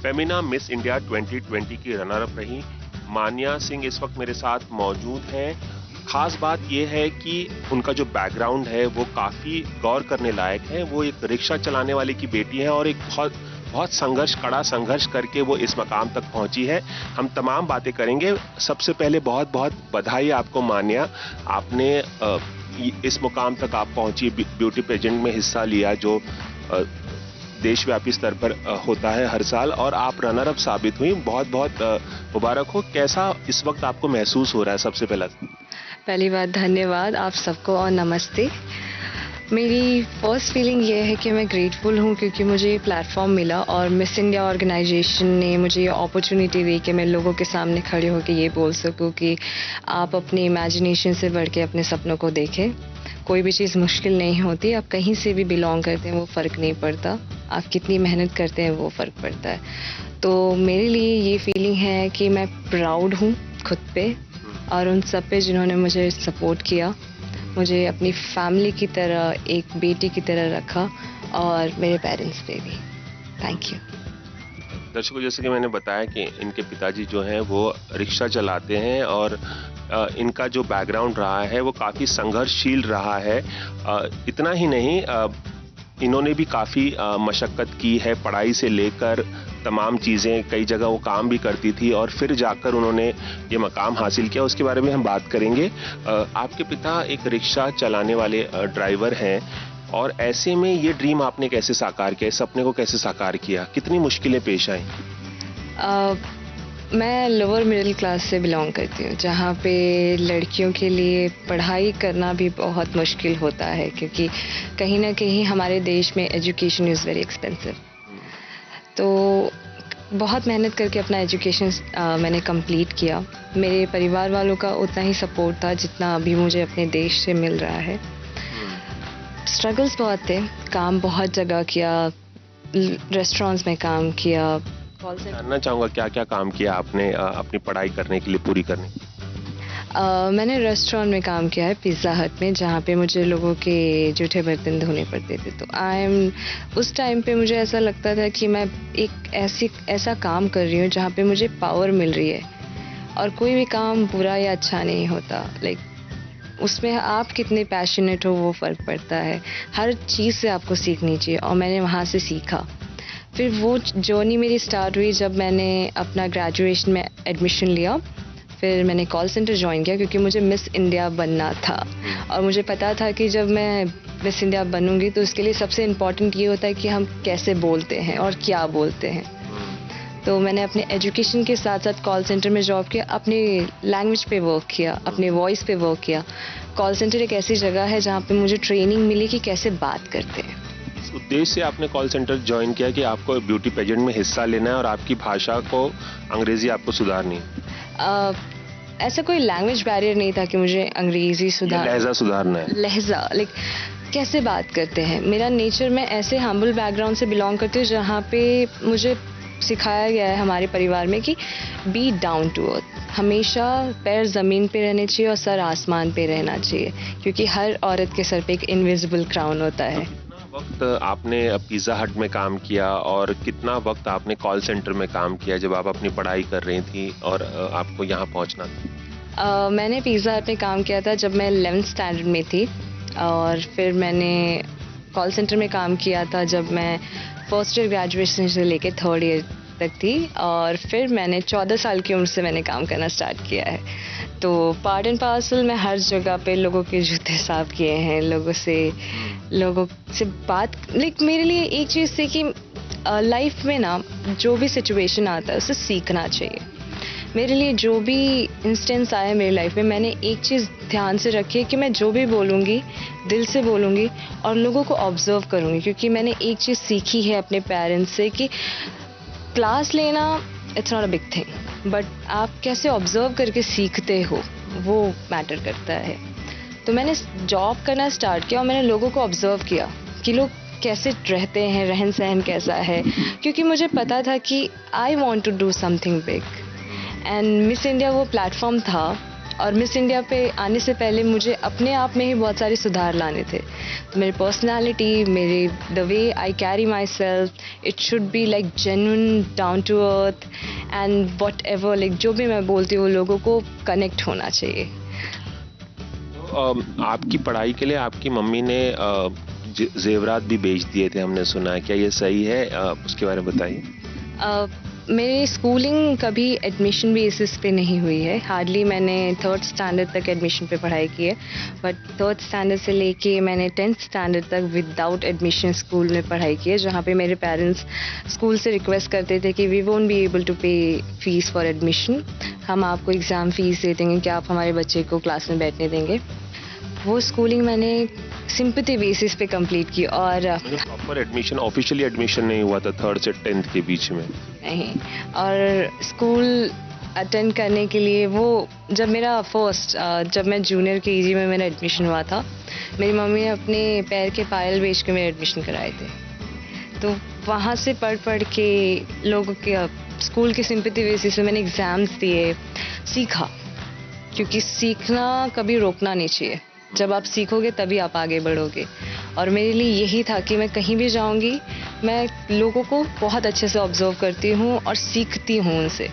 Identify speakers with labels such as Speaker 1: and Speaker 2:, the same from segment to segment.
Speaker 1: Femina miss India 2020 की runner up रही मान्या सिंह इस वक्त मेरे साथ मौजूद हैं। खास बात यह है कि उनका जो बैकग्राउंड है वो काफ़ी गौर करने लायक है। वो एक रिक्शा चलाने वाले की बेटी है और एक बहुत कड़ा संघर्ष करके वो इस मकाम तक पहुंची है। हम तमाम बातें करेंगे। सबसे पहले बहुत बहुत बधाई आपको मान्या, आपने इस मुकाम तक आप पहुंची, ब्यूटी पेजेंट में हिस्सा लिया जो देशव्यापी स्तर पर होता है हर साल, और आप रनर अप साबित हुई। बहुत बहुत मुबारक हो। कैसा इस वक्त आपको महसूस हो रहा है? सबसे
Speaker 2: पहली बात धन्यवाद आप सबको और नमस्ते। मेरी फर्स्ट फीलिंग ये है कि मैं ग्रेटफुल हूँ क्योंकि मुझे ये प्लेटफॉर्म मिला और मिस इंडिया ऑर्गेनाइजेशन ने मुझे ये अपॉर्चुनिटी दी कि मैं लोगों के सामने खड़े होकर ये बोल सकूँ कि आप अपनी इमेजिनेशन से बढ़ के अपने सपनों को देखें। कोई भी चीज़ मुश्किल नहीं होती, आप कहीं से भी बिलोंग करते हैं वो फ़र्क नहीं पड़ता, आप कितनी मेहनत करते हैं वो फ़र्क पड़ता है। तो मेरे लिए ये फीलिंग है कि मैं प्राउड हूँ खुद पे और उन सब पे जिन्होंने मुझे सपोर्ट किया, मुझे अपनी फैमिली की तरह, एक बेटी की तरह रखा, और मेरे पेरेंट्स पे भी। Thank you.
Speaker 1: दर्शकों, जैसे कि मैंने बताया कि इनके पिताजी जो हैं वो रिक्शा चलाते हैं और इनका जो बैकग्राउंड रहा है वो काफ़ी संघर्षशील रहा है। इतना ही नहीं, इन्होंने भी काफ़ी मशक्क़त की है, पढ़ाई से लेकर तमाम चीज़ें। कई जगह वो काम भी करती थी और फिर जाकर उन्होंने ये मकाम हासिल किया। उसके बारे में हम बात करेंगे। आपके पिता एक रिक्शा चलाने वाले ड्राइवर हैं और ऐसे में ये ड्रीम आपने कैसे साकार किया, इस सपने को कैसे साकार किया? कितनी मुश्किलें पेश आई?
Speaker 2: मैं लोअर मिडिल क्लास से बिलोंग करती हूँ जहाँ पे लड़कियों के लिए पढ़ाई करना भी बहुत मुश्किल होता है क्योंकि कहीं ना कहीं हमारे देश में एजुकेशन इज़ वेरी एक्सपेंसिव। तो बहुत मेहनत करके अपना एजुकेशन मैंने कंप्लीट किया। मेरे परिवार वालों का उतना ही सपोर्ट था जितना अभी मुझे अपने देश से मिल रहा है। स्ट्रगल्स बहुत थे, काम बहुत जगह किया, रेस्टोरेंट्स में काम किया।
Speaker 1: जानना चाहूँगा क्या क्या काम किया आपने अपनी पढ़ाई करने के लिए, पूरी करने के लिए?
Speaker 2: मैंने रेस्टोरेंट में काम किया है, पिज़्ज़ा हट में, जहाँ पे मुझे लोगों के जूठे बर्तन धोने पड़ते थे। तो उस टाइम पे मुझे ऐसा लगता था कि मैं एक ऐसा काम कर रही हूँ जहाँ पे मुझे पावर मिल रही है, और कोई भी काम बुरा या अच्छा नहीं होता। उसमें आप कितने पैशनेट हो वो फ़र्क पड़ता है। हर चीज़ से आपको सीखनी चाहिए और मैंने वहाँ से सीखा। फिर वो जर्नी मेरी स्टार्ट हुई जब मैंने अपना ग्रेजुएशन में एडमिशन लिया। फिर मैंने कॉल सेंटर ज्वाइन किया क्योंकि मुझे मिस इंडिया बनना था और मुझे पता था कि जब मैं मिस इंडिया बनूंगी तो उसके लिए सबसे इम्पॉर्टेंट ये होता है कि हम कैसे बोलते हैं और क्या बोलते हैं। तो मैंने अपने एजुकेशन के साथ साथ कॉल सेंटर में जॉब किया, अपनी लैंग्वेज पे वर्क किया, अपने वॉइस पे वर्क किया। कॉल सेंटर एक ऐसी जगह है जहाँ पे मुझे ट्रेनिंग मिली कि कैसे बात करते हैं।
Speaker 1: उद्देश्य से आपने कॉल सेंटर ज्वाइन किया कि आपको ब्यूटी पेजेंट में हिस्सा लेना है और आपकी भाषा को, अंग्रेजी आपको सुधारनी है?
Speaker 2: ऐसा कोई लैंग्वेज बैरियर नहीं था कि मुझे अंग्रेजी
Speaker 1: लहजा सुधारना है।
Speaker 2: लहजा कैसे बात करते हैं। मेरा नेचर, मैं ऐसे हम्बल बैकग्राउंड से बिलोंग करती हूँ जहाँ पे मुझे सिखाया गया है हमारे परिवार में कि बी डाउन टू अर्थ, हमेशा पैर ज़मीन पे रहने चाहिए और सर आसमान पे रहना चाहिए, क्योंकि हर औरत के सर पे एक इनविजिबल क्राउन होता है।
Speaker 1: वक्त आपने पिज़्ज़ा हट में काम किया और कितना वक्त आपने कॉल सेंटर में काम किया जब आप अपनी पढ़ाई कर रही थी और आपको यहाँ पहुँचना था?
Speaker 2: मैंने पिज़्ज़ा हट में काम किया था जब मैं 11th स्टैंडर्ड में थी, और फिर मैंने कॉल सेंटर में काम किया था जब मैं फर्स्ट ईयर ग्रेजुएशन से लेके 3rd ईयर तक थी, और फिर मैंने 14 साल की उम्र से मैंने काम करना स्टार्ट किया है। तो पार्ट एंड पार्सल में हर जगह पे लोगों के जूते साफ किए हैं, लोगों से बात। मेरे लिए एक चीज़ थी कि लाइफ में ना जो भी सिचुएशन आता है उसे सीखना चाहिए। मेरे लिए जो भी इंस्टेंस आया मेरी लाइफ में, मैंने एक चीज़ ध्यान से रखी है कि मैं जो भी बोलूँगी दिल से बोलूँगी और लोगों को ऑब्जर्व करूँगी, क्योंकि मैंने एक चीज़ सीखी है अपने पेरेंट्स से कि क्लास लेना it's not a big thing, but आप कैसे ऑब्जर्व करके सीखते हो वो मैटर करता है। तो मैंने जॉब करना स्टार्ट किया और मैंने लोगों को ऑब्जर्व किया कि लोग कैसे रहते हैं, रहन सहन कैसा है, क्योंकि मुझे पता था कि I want to do something big. And Miss India वो प्लेटफॉर्म था और मिस इंडिया पे आने से पहले मुझे अपने आप में ही बहुत सारे सुधार लाने थे। तो मेरी पर्सनालिटी, मेरे the way I carry my self, it should be like genuine, down to earth and whatever, like जो भी मैं बोलती हूँ लोगों को कनेक्ट होना चाहिए।
Speaker 1: आपकी पढ़ाई के लिए आपकी मम्मी ने जेवरात भी बेच दिए थे, हमने सुना है, क्या ये सही है? उसके बारे में बताइए।
Speaker 2: मेरी स्कूलिंग कभी एडमिशन बेसिस पे नहीं हुई है। हार्डली मैंने 3rd स्टैंडर्ड तक एडमिशन पे पढ़ाई की है, बट 3rd स्टैंडर्ड से लेके मैंने 10th स्टैंडर्ड तक विदाउट एडमिशन स्कूल में पढ़ाई की है, जहाँ पे मेरे पेरेंट्स स्कूल से रिक्वेस्ट करते थे कि we won't be able to pay fees for admission, हम आपको एग्ज़ाम फीस दे देंगे, क्या आप हमारे बच्चे को क्लास में बैठने देंगे। वो स्कूलिंग मैंने सिंपैथी बेसिस पे कंप्लीट की। और
Speaker 1: प्रॉपर एडमिशन, ऑफिशियली एडमिशन नहीं हुआ था 3rd से 10th के बीच में?
Speaker 2: नहीं। और स्कूल अटेंड करने के लिए वो जब मेरा जब मैं जूनियर केजी में मेरा एडमिशन हुआ था, मेरी मम्मी ने अपने पैर के पायल बेच के मेरे एडमिशन कराए थे। तो वहाँ से पढ़ के लोगों के स्कूल के सिंपैथी बेसिस पे मैंने एग्ज़ाम्स दिए, सीखा, क्योंकि सीखना कभी रोकना नहीं चाहिए। जब आप सीखोगे तभी आप आगे बढ़ोगे। और मेरे लिए यही था कि मैं कहीं भी जाऊंगी, मैं लोगों को बहुत अच्छे से ऑब्जर्व करती हूँ और सीखती हूँ उनसे,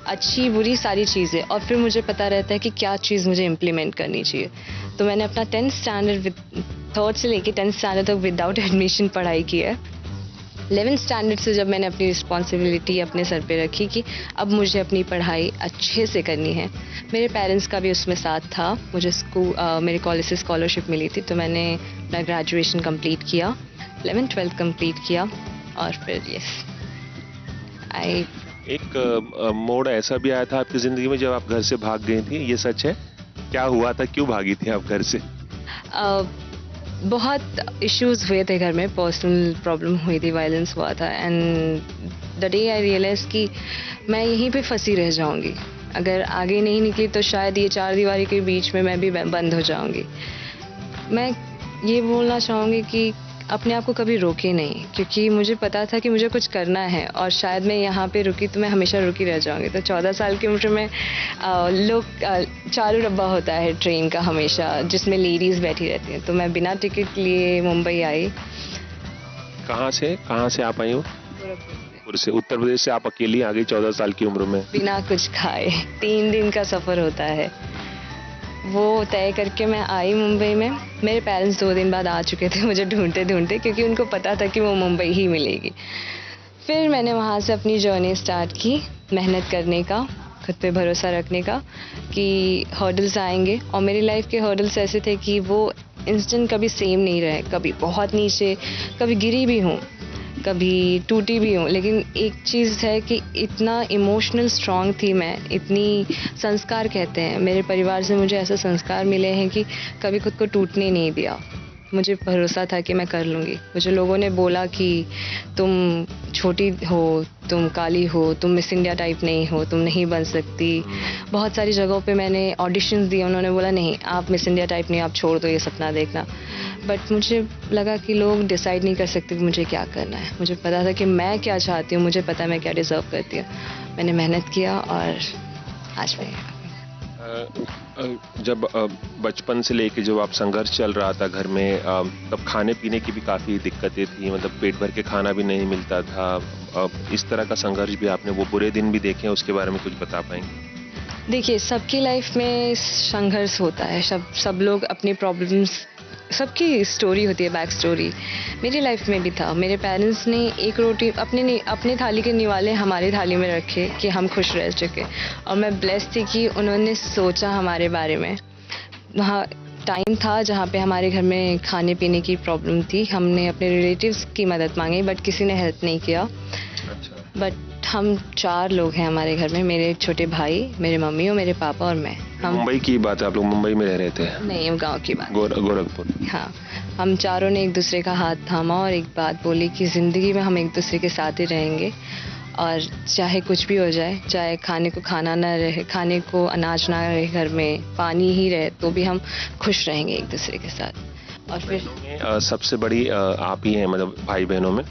Speaker 2: अच्छी बुरी सारी चीज़ें, और फिर मुझे पता रहता है कि क्या चीज़ मुझे इम्प्लीमेंट करनी चाहिए। तो मैंने अपना 10th स्टैंडर्ड 3rd से लेके 10th स्टैंडर्ड तक विदाउट एडमिशन पढ़ाई की है। 11th स्टैंडर्ड से जब मैंने अपनी रिस्पॉन्सिबिलिटी अपने सर पे रखी कि अब मुझे अपनी पढ़ाई अच्छे से करनी है, मेरे पेरेंट्स का भी उसमें साथ था। मुझे मेरे कॉलेज से स्कॉलरशिप मिली थी, तो मैंने अपना ग्रेजुएशन कंप्लीट किया, 11th 12th कंप्लीट किया, और फिर
Speaker 1: एक मोड़ ऐसा भी आया था आपकी ज़िंदगी में जब आप घर से भाग गई थी, ये सच है? क्या हुआ था, क्यों भागी थी आप घर से?
Speaker 2: बहुत इश्यूज हुए थे घर में, पर्सनल प्रॉब्लम हुई थी, वायलेंस हुआ था, and the day I realise कि मैं यहीं पे फंसी रह जाऊंगी, अगर आगे नहीं निकली तो शायद ये 4 दीवारी के बीच में मैं भी बंद हो जाऊंगी। मैं ये बोलना चाहूँगी कि अपने आप को कभी रोके नहीं, क्योंकि मुझे पता था कि मुझे कुछ करना है, और शायद मैं यहाँ पे रुकी तो मैं हमेशा रुकी रह जाऊँगी। तो 14 साल की उम्र में चालू डब्बा होता है ट्रेन का हमेशा, जिसमें लेडीज़ बैठी रहती हैं, तो मैं बिना टिकट लिए मुंबई आई।
Speaker 1: कहाँ से आप आई हो? गोरखपुर से। उत्तर प्रदेश से आप अकेली आ गई 14 साल की उम्र में,
Speaker 2: बिना कुछ खाए। 3 दिन का सफ़र होता है, वो तय करके मैं आई मुंबई में। मेरे पेरेंट्स 2 दिन बाद आ चुके थे मुझे ढूंढते, क्योंकि उनको पता था कि वो मुंबई ही मिलेगी। फिर मैंने वहाँ से अपनी जर्नी स्टार्ट की, मेहनत करने का, खुद पे भरोसा रखने का कि हर्डल्स आएंगे, और मेरी लाइफ के हर्डल्स ऐसे थे कि वो इंस्टेंट कभी सेम नहीं रहे, कभी बहुत नीचे, कभी गिरी भी हूँ, कभी टूटी भी हूँ, लेकिन एक चीज़ है कि इतना इमोशनल स्ट्रांग थी मैं, इतनी संस्कार कहते हैं, मेरे परिवार से मुझे ऐसे संस्कार मिले हैं कि कभी खुद को टूटने नहीं दिया। मुझे भरोसा था कि मैं कर लूँगी। मुझे लोगों ने बोला कि तुम छोटी हो, तुम काली हो, तुम मिस इंडिया टाइप नहीं हो, तुम नहीं बन सकती। बहुत सारी जगहों पे मैंने ऑडिशंस दिए, उन्होंने बोला नहीं आप मिस इंडिया टाइप नहीं, आप छोड़ दो ये सपना देखना। बट मुझे लगा कि लोग डिसाइड नहीं कर सकते कि मुझे क्या करना है। मुझे पता था कि मैं क्या चाहती हूँ, मुझे पता है मैं क्या डिज़र्व करती हूँ। मैंने मेहनत किया और आज मैं
Speaker 1: जब बचपन से लेके जब आप संघर्ष चल रहा था घर में, तब खाने पीने की भी काफ़ी दिक्कतें थी, मतलब पेट भर के खाना भी नहीं मिलता था। इस तरह का संघर्ष भी आपने, वो बुरे दिन भी देखे हैं, उसके बारे में कुछ बता पाएंगे?
Speaker 2: देखिए, सबकी लाइफ में संघर्ष होता है, सब लोग अपनी प्रॉब्लम्स, सबकी स्टोरी होती है, बैक स्टोरी। मेरी लाइफ में भी था। मेरे पेरेंट्स ने एक रोटी अपने थाली के निवाले हमारी थाली में रखे कि हम खुश रह सके, और मैं ब्लेस्ड थी कि उन्होंने सोचा हमारे बारे में। वहाँ टाइम था जहाँ पे हमारे घर में खाने पीने की प्रॉब्लम थी, हमने अपने रिलेटिव्स की मदद मांगी, बट किसी ने हेल्प नहीं किया। बट हम 4 लोग हैं हमारे घर में, मेरे छोटे भाई, मेरे मम्मी और मेरे पापा और मैं। हम
Speaker 1: मुंबई की बात है, आप लोग मुंबई में रह रहे थे?
Speaker 2: नहीं, गांव की बात।
Speaker 1: गोरखपुर।
Speaker 2: हाँ, हम चारों ने एक दूसरे का हाथ थामा और एक बात बोली कि ज़िंदगी में हम एक दूसरे के साथ ही रहेंगे, और चाहे कुछ भी हो जाए, चाहे खाने को खाना ना रहे, खाने को अनाज ना रहे घर में, पानी ही रहे, तो भी हम खुश रहेंगे एक दूसरे के साथ। और फिर
Speaker 1: सबसे बड़ी आप ही हैं, मतलब भाई बहनों में?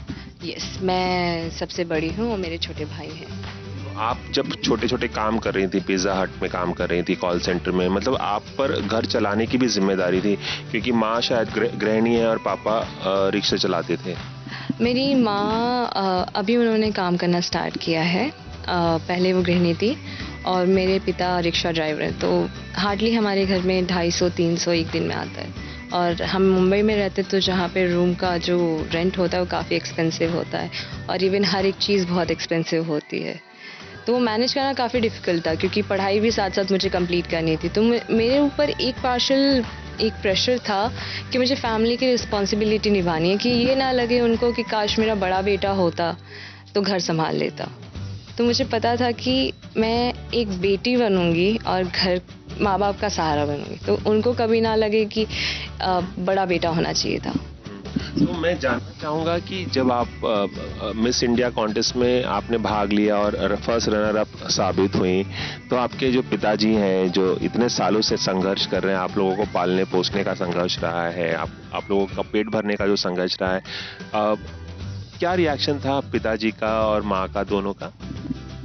Speaker 2: यस, मैं सबसे बड़ी हूँ और मेरे छोटे भाई हैं।
Speaker 1: आप जब छोटे छोटे काम कर रही थी, पिज़्ज़ा हट में काम कर रही थी, कॉल सेंटर में, मतलब आप पर घर चलाने की भी जिम्मेदारी थी, क्योंकि माँ शायद गृहिणी है और पापा रिक्शा चलाते थे।
Speaker 2: मेरी माँ अभी उन्होंने काम करना स्टार्ट किया है। पहले वो गृहिणी थी और मेरे पिता रिक्शा ड्राइवर हैं, तो हार्डली हमारे घर में 250-300 एक दिन में आता है। और हम मुंबई में रहते तो जहाँ पे रूम का जो रेंट होता है वो काफ़ी एक्सपेंसिव होता है और इवन हर एक चीज़ बहुत एक्सपेंसिव होती है, तो वो मैनेज करना काफ़ी डिफ़िकल्ट था, क्योंकि पढ़ाई भी साथ साथ मुझे कंप्लीट करनी थी। तो मेरे ऊपर एक प्रेशर था कि मुझे फैमिली की रिस्पॉन्सिबिलिटी निभानी है, कि ये ना लगे उनको कि काश मेरा बड़ा बेटा होता तो घर संभाल लेता। तो मुझे पता था कि मैं एक बेटी बनूंगी और घर माँ बाप का सहारा बनूंगी, तो उनको कभी ना लगे कि बड़ा बेटा होना चाहिए था।
Speaker 1: तो मैं जानना चाहूँगा कि जब आप मिस इंडिया कॉन्टेस्ट में आपने भाग लिया और फर्स्ट रनर अप साबित हुई, तो आपके जो पिताजी हैं, जो इतने सालों से संघर्ष कर रहे हैं, आप लोगों को पालने पोसने का संघर्ष रहा है, आप लोगों का पेट भरने का जो संघर्ष रहा है, क्या रिएक्शन था पिताजी का और माँ का, दोनों का?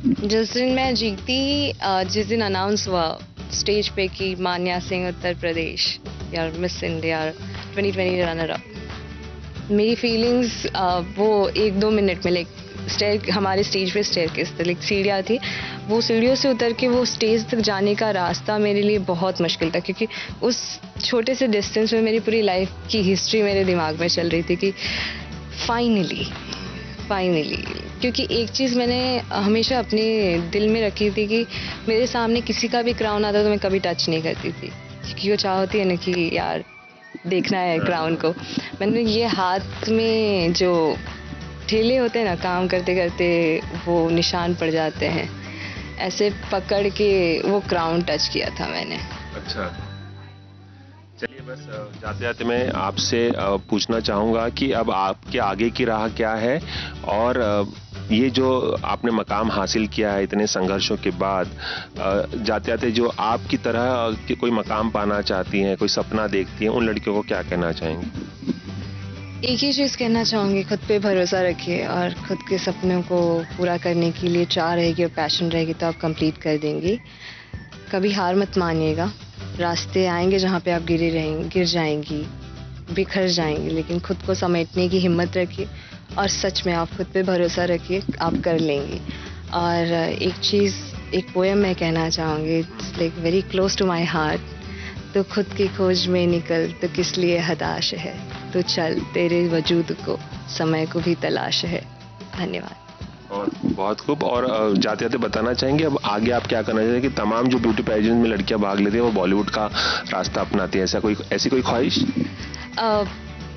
Speaker 2: जिस दिन मैं जीती, जिस दिन अनाउंस हुआ स्टेज पे कि मान्या सिंह उत्तर प्रदेश या मिस इंडिया 2020 रनर अप, मेरी फीलिंग्स वो 1-2 मिनट में, हमारे स्टेज पे स्टेयरकेस था, सीढ़ियाँ थी, वो सीढ़ियों से उतर के वो स्टेज तक जाने का रास्ता मेरे लिए बहुत मुश्किल था, क्योंकि उस छोटे से डिस्टेंस में मेरी पूरी लाइफ की हिस्ट्री मेरे दिमाग में चल रही थी कि फाइनली, क्योंकि एक चीज़ मैंने हमेशा अपने दिल में रखी थी कि मेरे सामने किसी का भी क्राउन आता तो मैं कभी टच नहीं करती थी, क्योंकि वो चाह होती है ना कि यार देखना है क्राउन को। मैंने ये हाथ में जो ठेले होते हैं ना, काम करते करते वो निशान पड़ जाते हैं, ऐसे पकड़ के वो क्राउन टच किया था मैंने।
Speaker 1: अच्छा, चलिए बस जाते जाते मैं आपसे पूछना चाहूँगा कि अब आपके आगे की राह क्या है, और ये जो आपने मकाम हासिल किया है इतने संघर्षों के बाद, जाते जाते जो आपकी तरह के कोई मकाम पाना चाहती हैं, कोई सपना देखती हैं, उन लड़कियों को क्या कहना चाहेंगे?
Speaker 2: एक ही चीज़ कहना चाहूँगी, खुद पे भरोसा रखिए और खुद के सपनों को पूरा करने के लिए चाह रहेगी और पैशन रहेगी तो आप कंप्लीट कर देंगी। कभी हार मत मानिएगा, रास्ते आएंगे जहाँ पे आप गिर जाएंगी, बिखर जाएंगी, लेकिन खुद को समेटने की हिम्मत रखिए और सच में आप खुद पे भरोसा रखिए, आप कर लेंगी। और एक पोएम मैं कहना चाहूँगी, it's like very close to my heart, तो खुद की खोज में निकल तो किस लिए हताश है, तो चल तेरे वजूद को समय को भी तलाश है। धन्यवाद।
Speaker 1: और बहुत खूब। और जाते जाते बताना चाहेंगे अब आगे आप क्या करना चाहते हैं कि तमाम जो ब्यूटी पेजेंट में लड़कियां भाग लेती हैं वो बॉलीवुड का रास्ता अपनाती हैं, ऐसी कोई ख्वाहिश?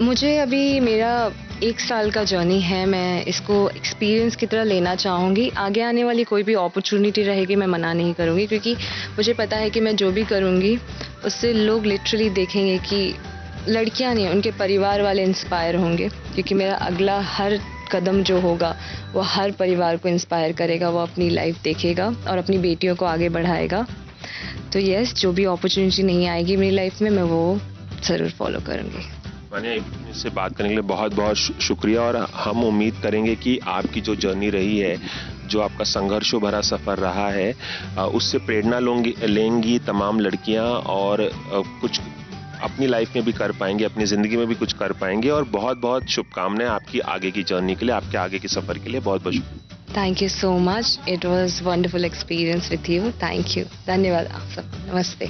Speaker 2: मुझे अभी मेरा 1 साल का जर्नी है, मैं इसको एक्सपीरियंस की तरह लेना चाहूँगी। आगे आने वाली कोई भी अपॉर्चुनिटी रहेगी मैं मना नहीं करूँगी, क्योंकि मुझे पता है कि मैं जो भी करूँगी उससे लोग लिटरली देखेंगे कि लड़कियाँ नहीं, उनके परिवार वाले इंस्पायर होंगे, क्योंकि मेरा अगला हर कदम जो होगा वो हर परिवार को इंस्पायर करेगा, वो अपनी लाइफ देखेगा और अपनी बेटियों को आगे बढ़ाएगा। तो यस, जो भी अपॉर्चुनिटी नहीं आएगी मेरी लाइफ में मैं वो ज़रूर फॉलो करूँगी।
Speaker 1: मान्या, इससे बात करने के लिए बहुत बहुत शुक्रिया, और हम उम्मीद करेंगे कि आपकी जो जर्नी रही है, जो आपका संघर्षों भरा सफ़र रहा है, उससे प्रेरणा लेंगी तमाम लड़कियां और कुछ अपनी लाइफ में भी कर पाएंगे, अपनी ज़िंदगी में भी कुछ कर पाएंगे। और बहुत बहुत शुभकामनाएं आपकी आगे की जर्नी के लिए, आपके आगे के सफ़र के लिए। बहुत बहुत शुक्रिया।
Speaker 2: Thank you so much, it was wonderful experience with you. Thank you, धन्यवाद आप सब। नमस्ते।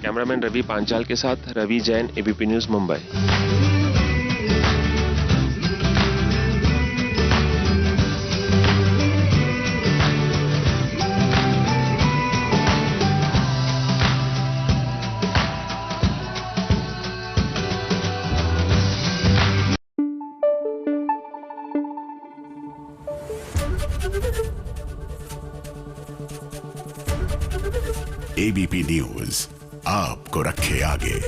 Speaker 1: कैमरामैन रवि पांचाल के साथ Ravi Jain, ABP News, Mumbai.
Speaker 3: ABP News आपको रखे आगे।